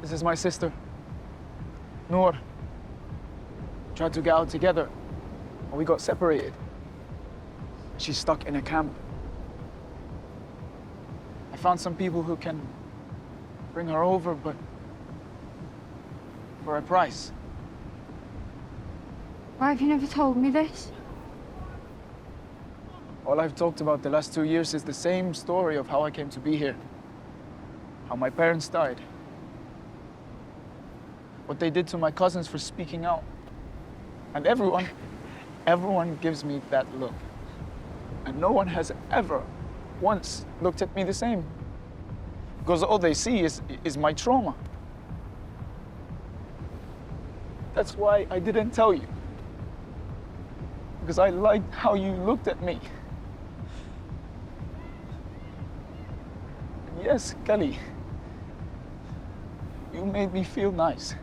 This is my sister, Noor. Tried to get out together, but we got separated. She's stuck in a camp. I found some people who can bring her over, but for a price. Why have you never told me this? All I've talked about the last 2 years is the same story of how I came to be here. How my parents died. What they did to my cousins for speaking out. And everyone gives me that look. And no one has ever once looked at me the same. Because all they see is my trauma. That's why I didn't tell you. Because I liked how you looked at me. Yes, Kelly. You made me feel nice.